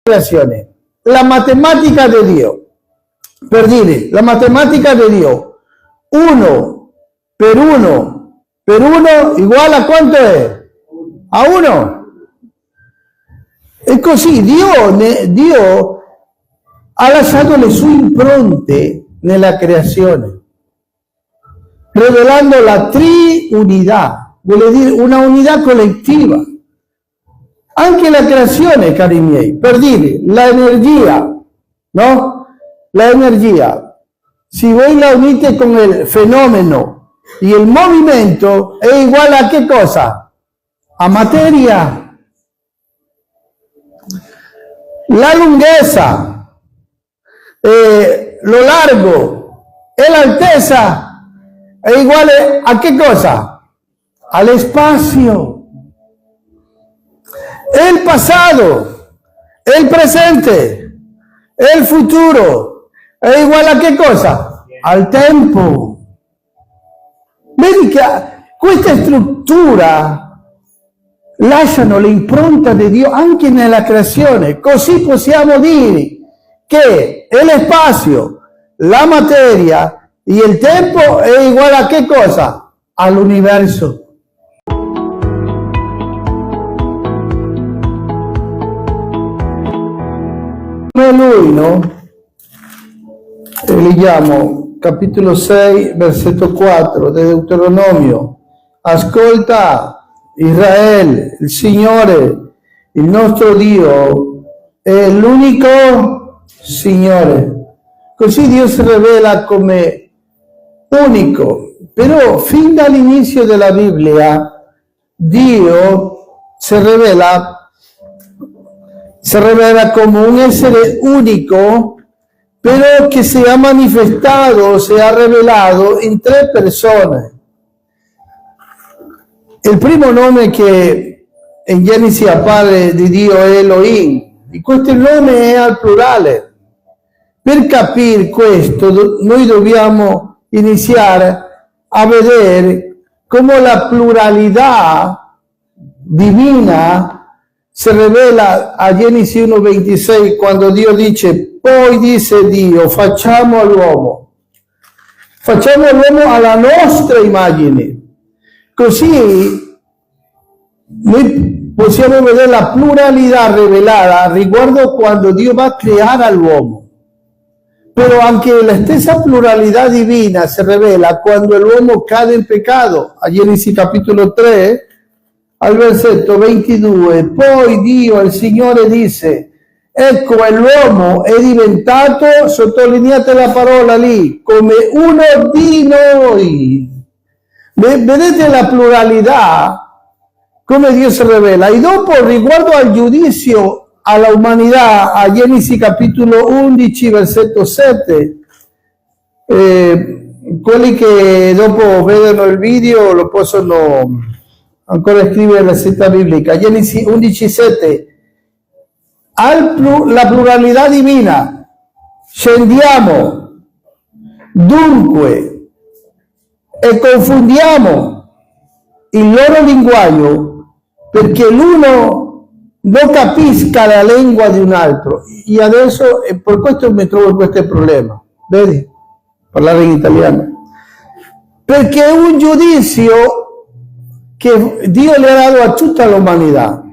creazione. La matematica di Dio, per dire, la matematica di Dio, 1 per 1 per 1 uguale a quanto è? A 1. E così Dio ha lasciato le sue impronte nella creazione, revelando la triunità, vuol dire una unità collettiva. Anche la creazione, cari miei, per dire, l'energia, no? L'energia, si voi la unite con il fenomeno e il movimento, è uguale a che cosa? A materia. La lunghezza, lo largo e l'altezza è uguale a che cosa? Allo spazio. E il passato, e il presente, e il futuro è uguale a che cosa? Al tempo. Vedi che questa struttura lasciano l'impronta di Dio anche nella creazione, così possiamo dire che lo spazio, la materia e il tempo è uguale a che cosa? All'universo. Lui, no? E leggiamo capitolo 6, versetto 4 del Deuteronomio. Ascolta, Israele, il Signore, il nostro Dio, è l'unico Signore. Così Dio si rivela come unico. Però fin dall'inizio della Bibbia, Dio si rivela come un essere unico, però che si ha manifestato, si ha rivelato in 3 persone. Il primo nome che in Genesi appare di Dio è Elohim, e questo nome è al plurale. Per capire questo, noi dobbiamo iniziare a vedere come la pluralità divina si rivela a Genesi 1:26, quando Dio dice: poi disse Dio, facciamo l'uomo alla nostra immagine. Così noi possiamo vedere la pluralità rivelata riguardo quando Dio va a creare l'uomo. Però anche la stessa pluralità divina si rivela quando l'uomo cade in peccato. A Genesi capitolo 3, al versetto 22, poi Dio, il Signore, disse: ecco, l'uomo è diventato, sottolineate la parola lì, come uno di noi. Vedete la pluralità, come Dio si rivela. E dopo, riguardo al giudizio alla umanità, a Genesi capitolo 11, versetto 7, quelli che dopo vedono il video lo possono ancora scrivere la cita biblica. Genesi 11:7, la pluralità divina, scendiamo dunque e confondiamo il loro linguaggio perché l'uno non capisca la lingua di un altro. E adesso per questo mi trovo in questo problema, vedi? Parlare in italiano, perché è un giudizio che Dio le ha dato a tutta l'umanità,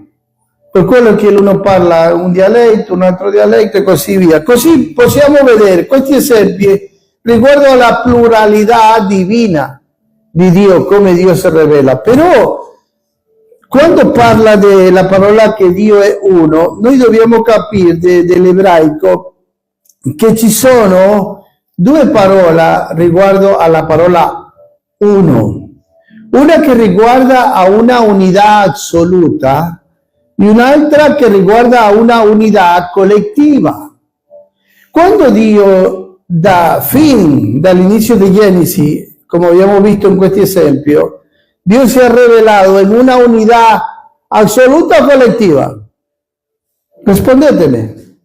per quello che uno parla un dialetto, un altro dialetto e così via. Così possiamo vedere questi esempi riguardo alla pluralità divina di Dio, come Dio si rivela. Però quando parla della parola che Dio è uno, noi dobbiamo capire dell'ebraico che ci sono 2 parole riguardo alla parola uno. Una che riguarda a una unità assoluta e un'altra che riguarda a una unità collettiva. Quando Dio dall'inizio di Genesi, come abbiamo visto in questo esempio, Dio si è rivelato in una unità assoluta o collettiva? Rispondetemi,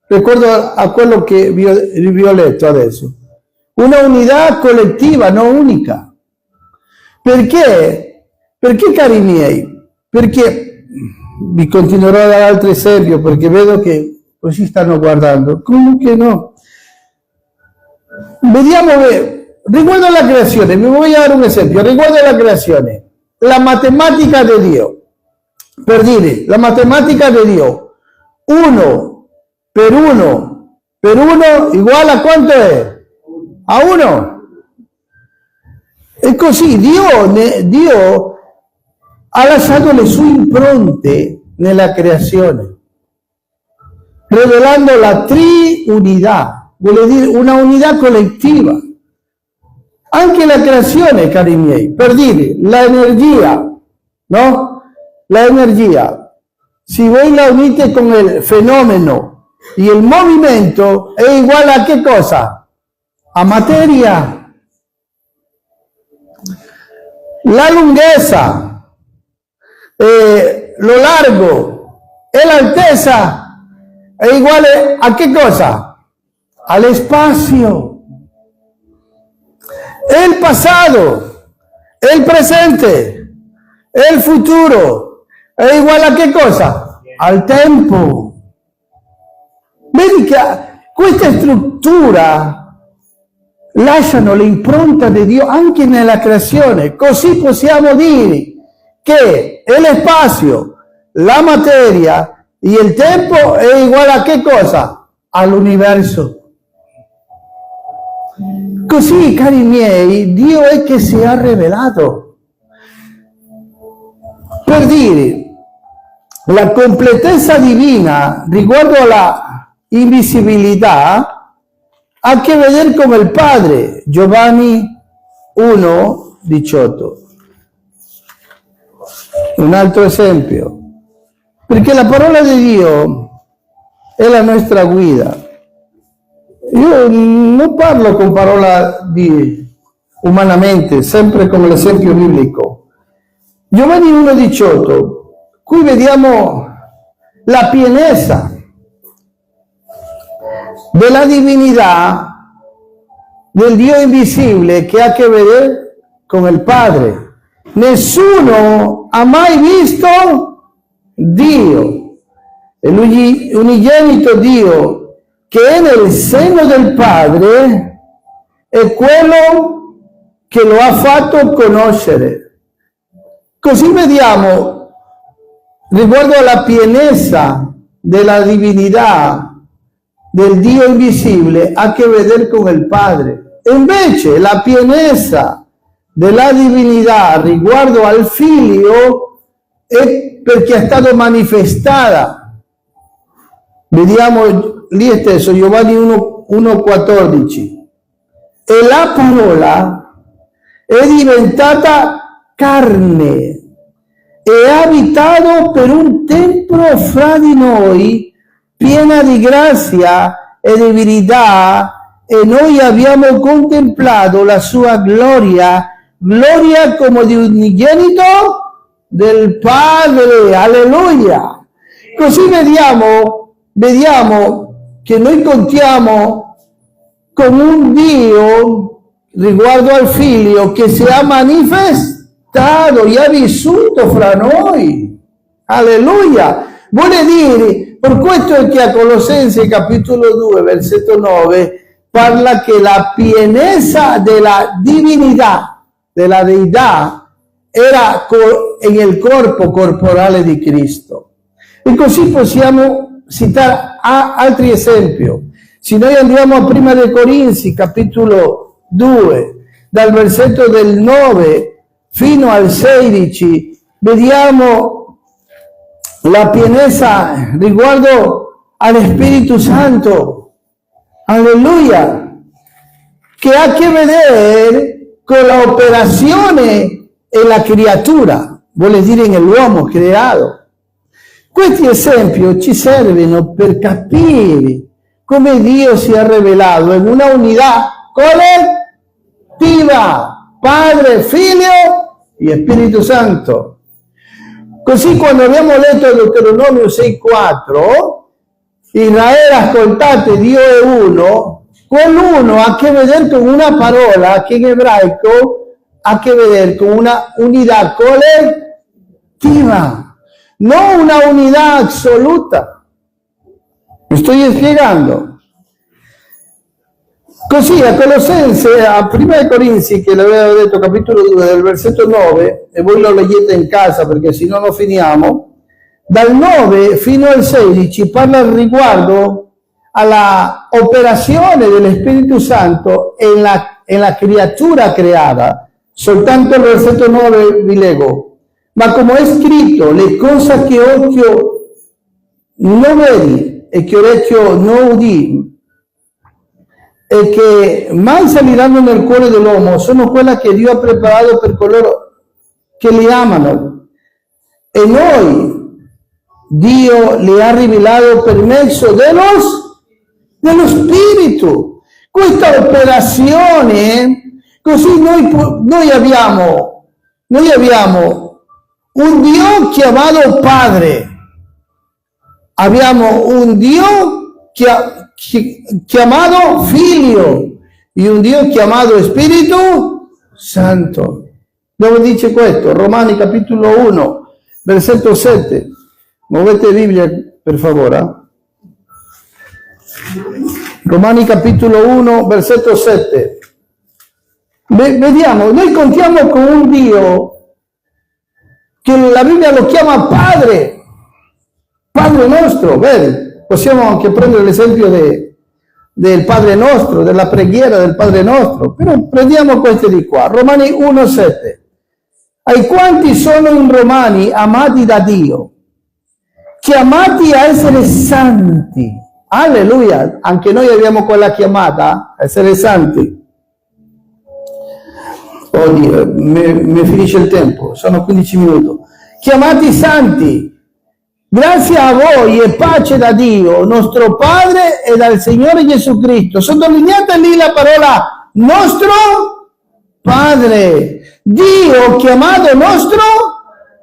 ricordo a quello che vi ho letto adesso. Una unità collettiva, non unica. Perché? Perché, cari miei? Perché vi continuerò a dare altri esempi, perché vedo che così stanno guardando. Come che no? Vediamo riguardo alla creazione, vi voglio dare un esempio, riguardo alla creazione, la matematica di Dio, per dire, la matematica di Dio, 1 per 1 per 1 uguale a quanto è? A 1. E così Dio ha lasciato le sue impronte nella creazione, rivelando la triunità, vuol dire una unità collettiva. Anche la creazione, cari miei, per dire, l'energia, no? La energia, si voi la unite con il fenomeno e il movimento, è uguale a che cosa? A materia. La lunghezza, lo largo e l'altezza è uguale a che cosa? Al spazio. E il passato, e il presente, e il futuro è uguale a che cosa? Al tempo. Vedi che questa struttura lasciano l'impronta di Dio anche nella creazione, così possiamo dire che lo spazio, la materia e il tempo è uguale a che cosa? All'universo. Così, cari miei, Dio è che si è rivelato. Per dire, la completezza divina riguardo alla invisibilità ha a che vedere con il Padre. Giovanni 1,18. Un altro esempio. Perché la parola di Dio è la nostra guida. Io non parlo con parola umanamente, sempre con l'esempio biblico. Giovanni 1,18. Qui vediamo la pienezza della divinità del Dio invisibile che ha a che vedere con il Padre. Nessuno ha mai visto Dio, è l'unigenito Dio che è nel seno del Padre, è quello che lo ha fatto conoscere. Così vediamo riguardo alla pienezza della divinità del Dio invisibile ha a che vedere con il Padre. E invece la pienezza della divinità riguardo al Figlio è perché è stata manifestata. Vediamo lì stesso, Giovanni 1,14. E la parola è diventata carne e ha abitato per un tempo fra di noi, piena di grazia e di verità, e noi abbiamo contemplato la sua gloria come di unigenito del Padre. Alleluia! Così vediamo che noi contiamo con un Dio riguardo al Figlio che si è manifestato e ha vissuto fra noi. Alleluia! Vuole dire, per questo è che a Colossensi capitolo 2 versetto 9 parla che la pienezza della divinità, della deità, era nel corpo corporale di Cristo. E così possiamo citare altri esempi. Se noi andiamo a Prima dei Corinzi capitolo 2, dal versetto del 9 fino al 16, vediamo la pienezza riguardo allo Spirito Santo. Alleluia! Che ha a che vedere con l'operazione e la creatura, vuol dire nell'uomo creato. Questi esempi ci servono per capire come Dio si è rivelato in una unità collettiva, Padre, Figlio e Spirito Santo. Così quando abbiamo letto Deuteronomio 6,4, Israele, ascoltate, Dio è uno, quell'uno ha a che vedere con una parola che in ebraico ha a che vedere con una unità collettiva, non una unità assoluta. Mi sto spiegando? Così a Colossense, a Prima Corinzi, che l'avevo detto, capitolo 2, del versetto 9, e voi lo leggete in casa perché se no non finiamo, dal 9 fino al 16 parla riguardo alla operazione dello Spirito Santo en la criatura creata. Soltanto il versetto 9 vi leggo. Ma come è scritto, le cose che occhio non vedi e che orecchio non udì e che mai saliranno nel cuore dell'uomo sono quelle che Dio ha preparato per coloro che li amano. E noi, Dio le ha rivelato per mezzo dello Spirito. Questa operazione, così noi abbiamo un Dio chiamato Padre, abbiamo un Dio chiamato Figlio e un Dio chiamato Spirito Santo. Dove dice questo? Romani capitolo 1, versetto 7. Muovete Bibbia per favore. Romani capitolo 1, versetto 7. Vediamo, noi contiamo con un Dio che la Bibbia lo chiama Padre, Padre nostro, vedi? Possiamo anche prendere l'esempio del Padre nostro, della preghiera del Padre nostro, però prendiamo questi di qua, Romani 1, 7. Ai quanti sono in Romani amati da Dio, chiamati a essere santi. Alleluia, anche noi abbiamo quella chiamata, essere santi. Oddio, mi finisce il tempo, sono 15 minuti. Chiamati santi, grazie a voi e pace da Dio, nostro Padre e dal Signore Gesù Cristo. Sottolineate lì la parola nostro Padre. Dio chiamato nostro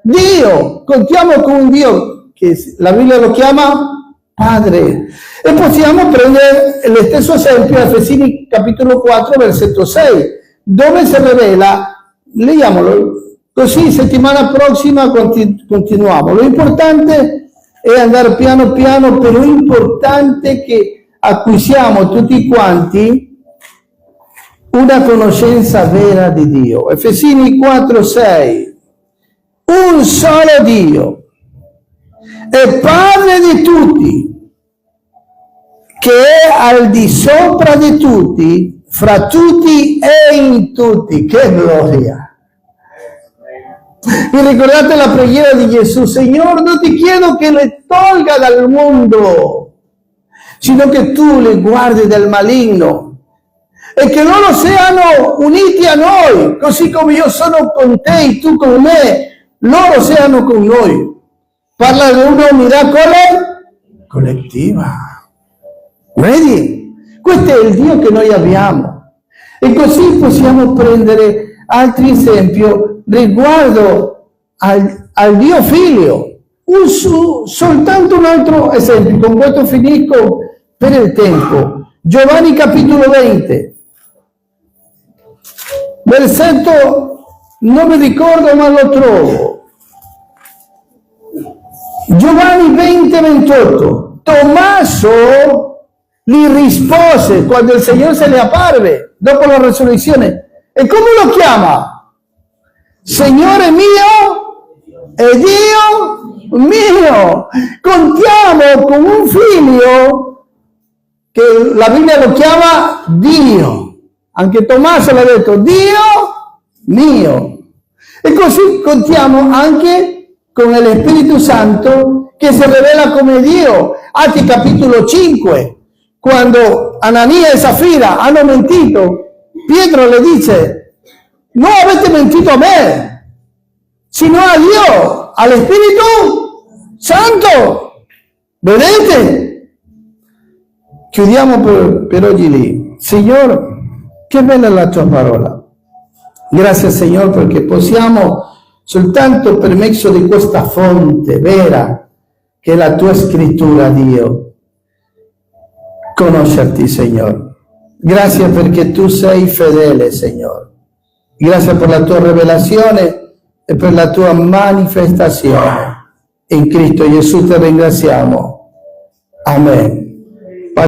Dio. Contiamo con un Dio che la Bibbia lo chiama Padre. E possiamo prendere lo stesso esempio a Efesini capitolo 4 versetto 6, dove si rivela, leggiamolo, così settimana prossima continuiamo. Lo importante è andare piano piano, però è importante che acquisiamo tutti quanti una conoscenza vera di Dio. Efesini 4, 6. Un solo Dio è Padre di tutti, che è al di sopra di tutti, fra tutti e in tutti. Che gloria! Vi ricordate la preghiera di Gesù? Signore, non ti chiedo che le tolga dal mondo, sino che tu le guardi dal maligno e che loro siano uniti a noi, così come io sono con te e tu con me, loro siano con noi. Parla di una unità collettiva. Vedi? Questo è il Dio che noi abbiamo. E così possiamo prendere altri esempi riguardo al Dio Figlio. Soltanto un altro esempio, con questo finisco per il tempo. Giovanni capitolo 20. Versetto, non mi ricordo ma lo trovo. Giovanni 20, 28. Tommaso gli rispose quando il Signore se le apparve dopo la resurrezione. E come lo chiama? Signore mio e Dio mio. Contiamo con un figlio che la Bibbia lo chiama Dio. Anche Tommaso l'ha detto, Dio mio. E così contiamo anche con lo Spirito Santo che si rivela come Dio. Atti capitolo 5, quando Anania e Safira hanno mentito, Pietro le dice, non avete mentito a me, sino a Dio, allo Spirito Santo. Vedete? Chiudiamo per oggi lì. Signore, che bella la tua parola. Grazie Signore perché possiamo soltanto per mezzo di questa fonte vera che è la tua scrittura, Dio, conoscerti, Signore. Grazie perché tu sei fedele, Signore. Grazie per la tua rivelazione e per la tua manifestazione. In Cristo Gesù ti ringraziamo. Amen.